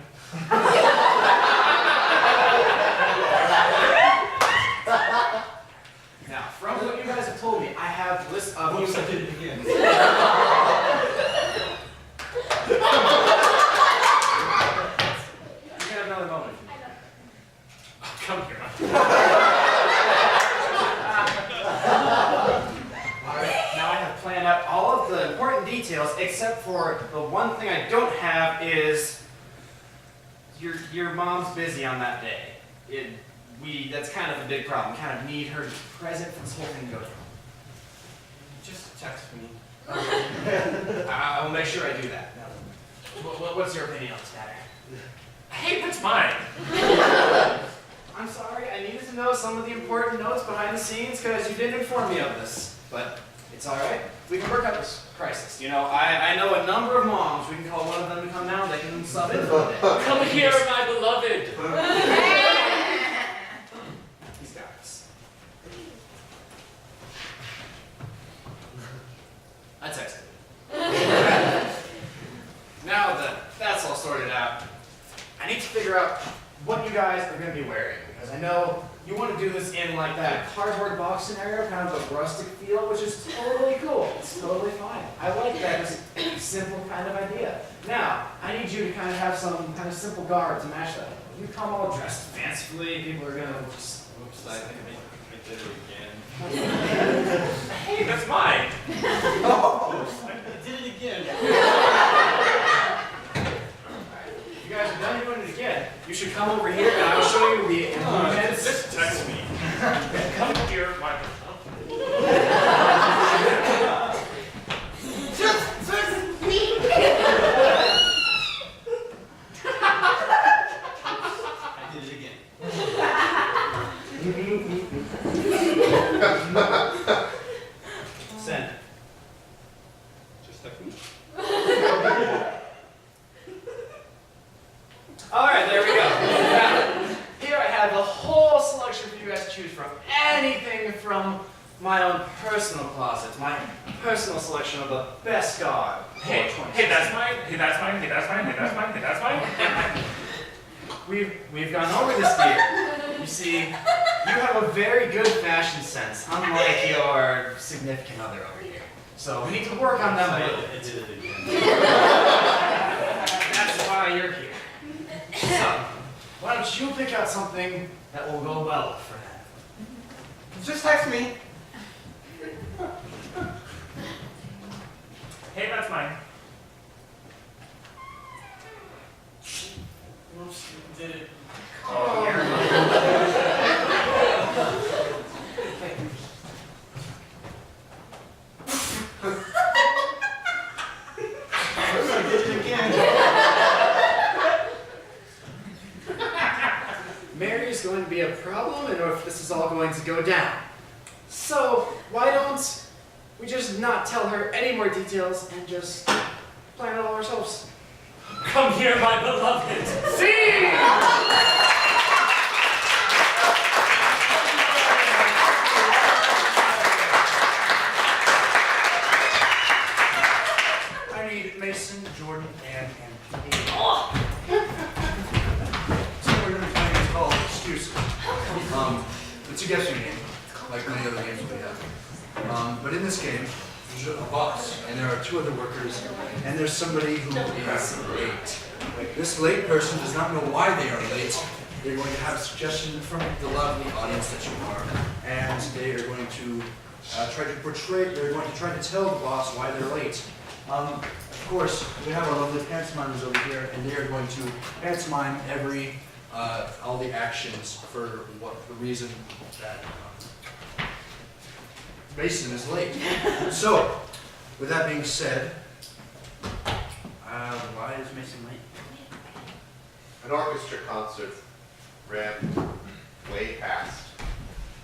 Come here, my Alright, now I have planned out all of the important details, except for the one thing I don't have is your mom's busy on that day. That's kind of a big problem. Kind of need her present for this whole thing to go down. Just text me. I will make sure I do that. Now, what's your opinion on this matter? Hey, that's mine. I'm sorry, I needed to know some of the important notes behind the scenes because you didn't inform me of this. But it's alright. We can work out this crisis. You know, I know a number of moms. We can call one of them to come down. They can sub in for a day. Come here, my beloved. He's got this. I texted. Now that that's all sorted out, I need to figure out what you guys are going to be wearing. Because I know you want to do this in like that cardboard box scenario, kind of a rustic feel, which is totally cool. It's totally fine. I like that just simple kind of idea. Now, I need you to kind of have some kind of simple garb to match that. If you come all dressed fancifully, people are going to just, oops, I think I did it again. Hey, that's mine. Oh, I did it again. You guys are done doing it again. You should come over here and I will show you the improvements. Just text me. Come here, my I did it again. Send. Just text me. Alright, there we go. Now, here I have a whole selection for you guys to choose from. Anything from my own personal closet, my personal selection of the best garb. Hey, that's mine. Hey, that's mine. Hey, that's mine. Hey, that's mine. Hey, that's mine. We've gone over this gear. You see, you have a very good fashion sense, unlike your significant other over here. So we need to work on them a little bit. That's why you're here. So, why don't you pick out something that will go well for them? Just text me. Hey, that's mine. Oops, did it. Mary is going to be a problem, and if this is all going to go down. So, why don't we just not tell her any more details and just plan it all ourselves? Come here, my beloved. See! I need Mason, Jordan, and Anthony. So we're going to be playing what's called Excuses. It's a guessing game, like many other games we have. But in this game, there's a boss, and there are two other workers, and there's somebody who is late. This late person does not know why they are late. They're going to have a suggestion from the lovely audience that you are, and they are going to they're going to try to tell the boss why they're late. Of course, we have our lovely pantomimers over here, and they are going to pantomime all the actions for the reason that Mason is late. So, with that being said, why is Mason late? An orchestra concert ran way past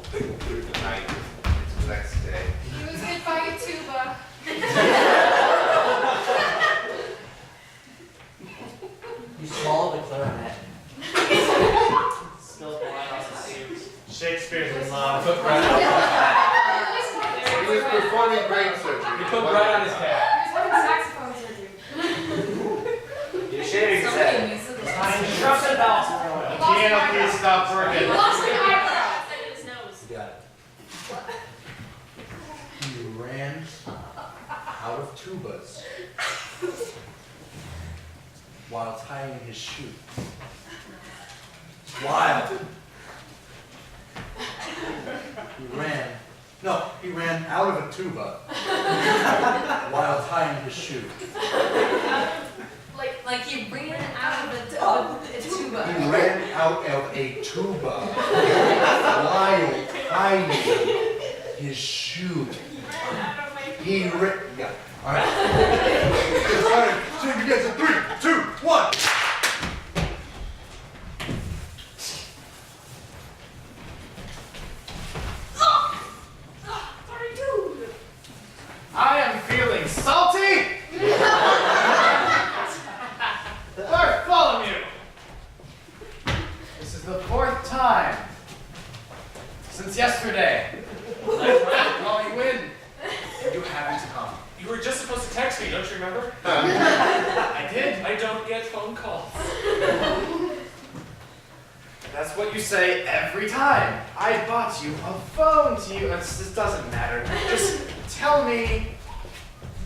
through the night into the next day. He was hit by a tuba. You swallowed a clarinet. Spilled blood off his suit. Shakespeare's in love. Put bread on his He was performing brain surgery. He put bread on his cat. He was having saxophone surgery. You're shaving his Somebody head. needs to listen. Trusted bells. The piano piece stopped working. He lost an eyebrow. His nose. You got it. He ran out of tubas while tying his shoe. Wild. He ran out of a tuba while tying his shoe. Like he ran out of a tuba. He ran out of a tuba while tying his shoe. He ran. Yeah. All right. All right. So you guys are 3, 2, 1. I am feeling salty. Bartholomew. This is the 4th time since yesterday. I call you in. You haven't come. You were just supposed to text me, don't you remember? I did. I don't get phone calls. That's what you say every time. I bought you a phone to you. This doesn't matter. Just tell me,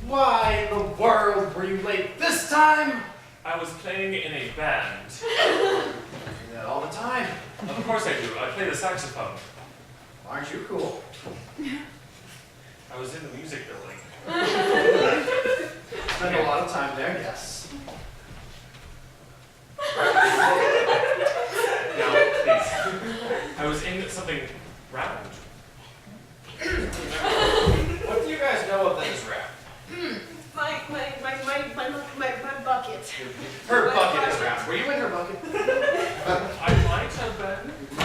why in the world were you late this time? I was playing in a band. I do that all the time. Of course I do. I play the saxophone. Aren't you cool? I was in the music building. Spend a lot of time there, yes. Now, please. I was in something round. What do you guys know of that is round? My bucket. Her bucket is round. Were you in her bucket? I might have been. I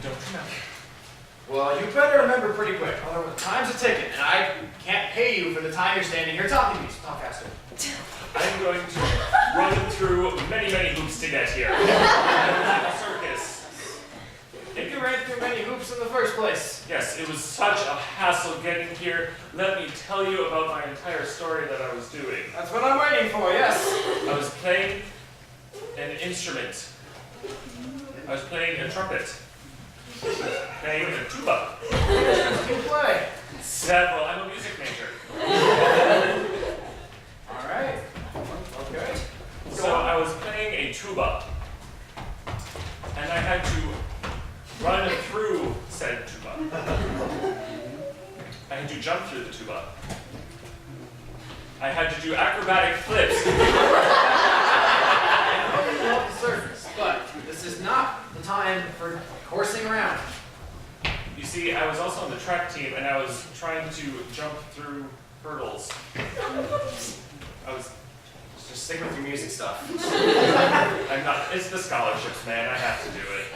don't remember. Well, you better remember pretty quick. Otherwise, time's a ticket, and I can't pay you for the time you're standing here talking to me, so talk faster. I'm going to run through many, many hoops to get here. A circus. If you ran through many hoops in the first place. Yes, it was such a hassle getting here. Let me tell you about my entire story that I was doing. That's what I'm waiting for, yes. I was playing an instrument. I was playing a trumpet. Playing a tuba. What you play? Several. I'm a music major. All right. Okay. So I was playing a tuba, and I had to run through said tuba. I had to jump through the tuba. I had to do acrobatic flips. I know you love the circus, but this is not the time for coursing around. You see, I was also on the track team, and I was trying to jump through hurdles. I was Just stick with your music stuff. I'm not, it's the scholarships, man. I have to do it.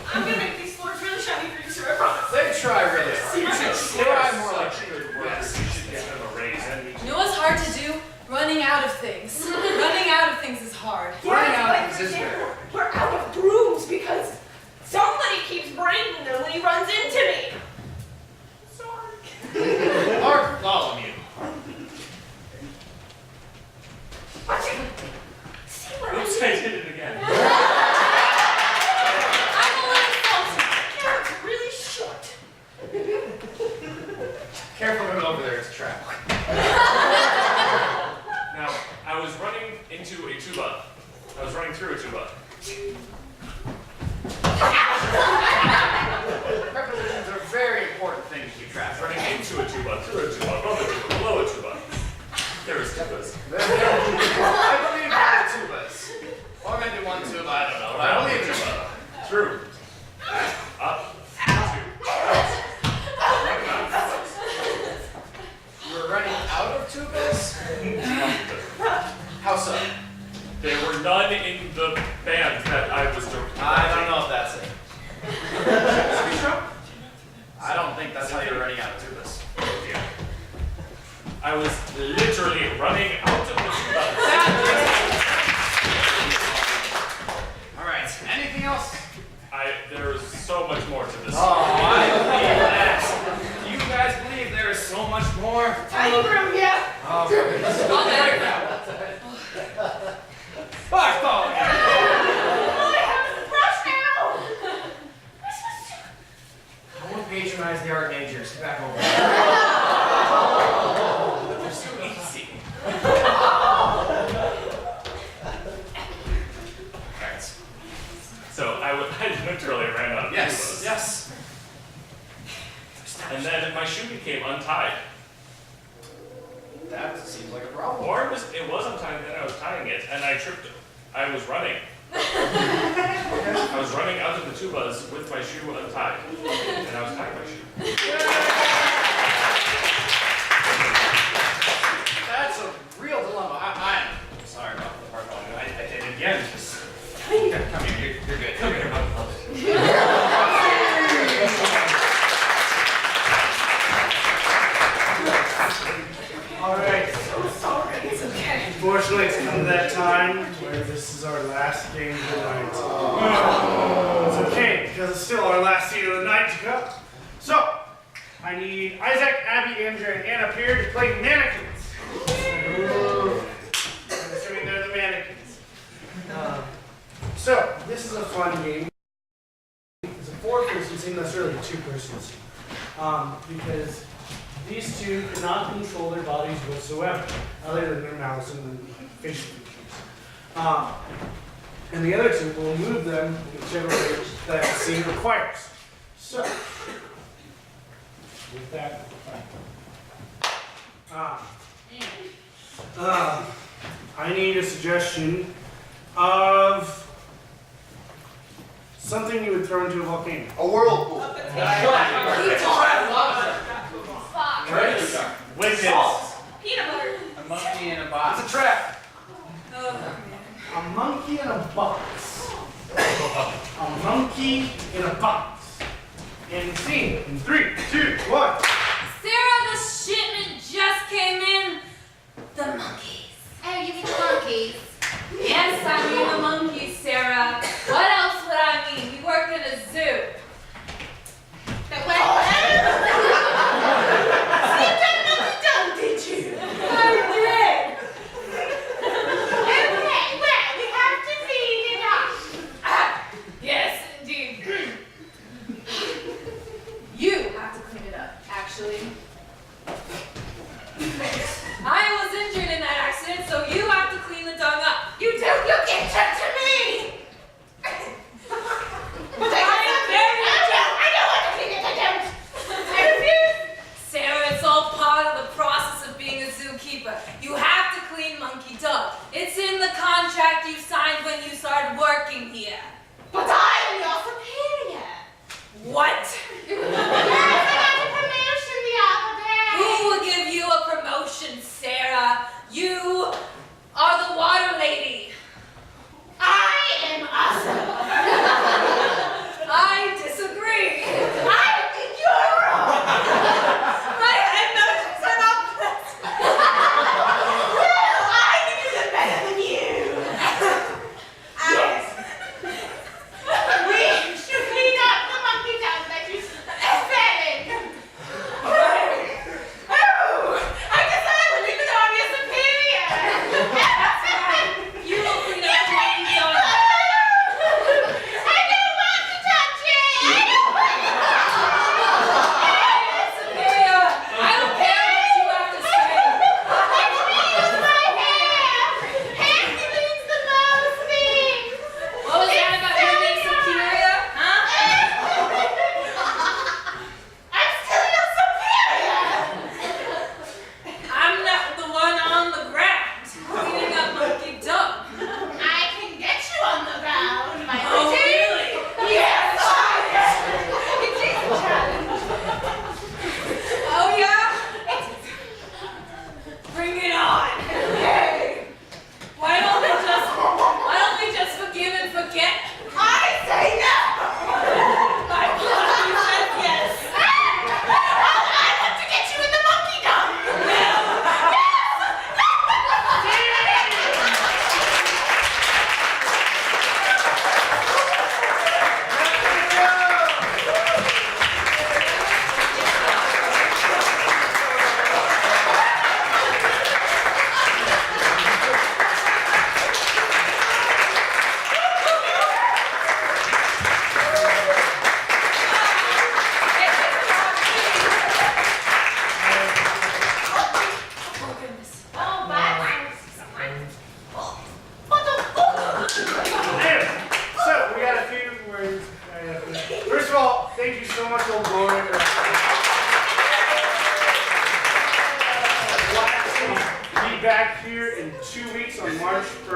I'm gonna make these floors really shiny for you, sir. I promise. They try really hard. You should try more like good work. You should get them a raise. And You know what's hard to do? Running out of things. Running out of things is hard. Running out But of things is very hard. we're out of brooms because somebody keeps breaking them when he runs into me. Sorry. Bartholomew. But you see what oops, I I mean? did it again. I'm a little salty. Yeah, it's really short. Careful going over there, it's a trap. Now, I was running into a tuba. I was running through a tuba. Prepositions are a very important thing to keep track of. Running into a tuba, through a tuba, above a tuba, below a tuba. There was tubas. I believe there are tubas. Or maybe one tuba, I don't know. But I believe there's tuba. Through. Up. You were running out of tubas? How so? There were none in the band that I was directing. I don't know if that's it. I don't think that's how you're running out of tubas. Yeah. I was literally running out of the tuba. All right. Anything else? There is so much more to this. Oh, I believe that. You guys believe there is so much more? Tiny room, yeah. Oh, goodness. Bartholomew! Oh, I have to brush now. I won't patronize the art majors. Get back over. They're so easy. doing it, and I tripped. I was running. I was running out of the tubas with my shoe untied, and I was tying my shoe. That's a real dilemma. I'm sorry about the part I did it again. Just come here. You're good. Come here. All right. So sorry. It's okay. Unfortunately, it's come to that time where this is our last game of the night. It's okay, because it's still our last scene of the night to go. So, I need Izaak, Abby, Andrea, and Anna up here to play mannequins. I'm assuming they're the mannequins. So, this is a fun game. It's a 4-person scene, that's really a 2-person scene. Because these two cannot control their bodies whatsoever, other than their mouths and their facial features. And the other two will move them in whichever way that the scene requires. So, with that, I need a suggestion of something you would throw into a volcano. A whirlpool. Crist. Peanut butter. A monkey in a box. It's a trap. A monkey in a box. A monkey in a box. And scene in 3, 2, 1. Sarah, the shipment just came in. The monkeys. Oh, you mean the monkeys? Yes, I mean the monkeys, Sarah. What else would I mean? We work in a zoo. But what? You didn't know you done, did you? I did. Okay, well, we have to clean it up. Yes, indeed. You have to clean it up, Abby.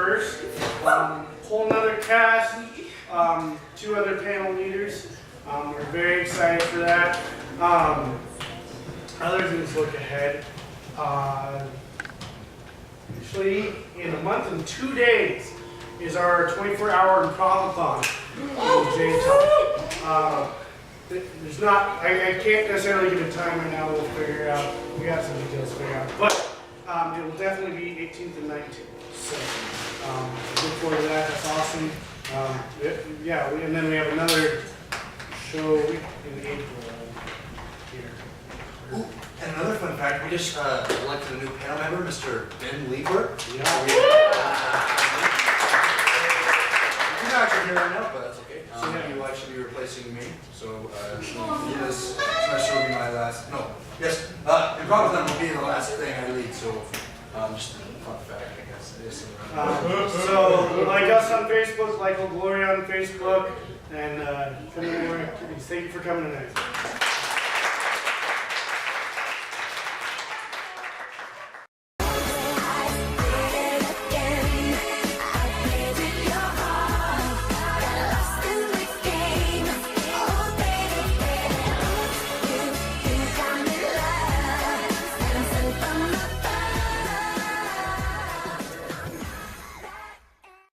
first. Whole nother cast, 2 other panel leaders. We're very excited for that. Other things look ahead. Actually, in a month and 2 days is our 24-hour improv-a-thon in Jamestown. There's not, I can't necessarily give a time right now. We'll figure it out. We got some details to figure out, but it will definitely be 18th and 19th. So look forward to that. That's awesome. Yeah, and then we have another show in April here. Ooh, and another fun fact, we just elected a new panel member, Mr. Ben Lieber. Yeah. He's not actually here right now, but that's okay. So, yeah. He will actually be replacing me. So this semester will be my last. No, yes, Improvables will be the last thing I lead. So just a fun fact, I guess. It is So like us on Facebook, like Olde Glory on Facebook, and come to more activities. Thank you for coming tonight.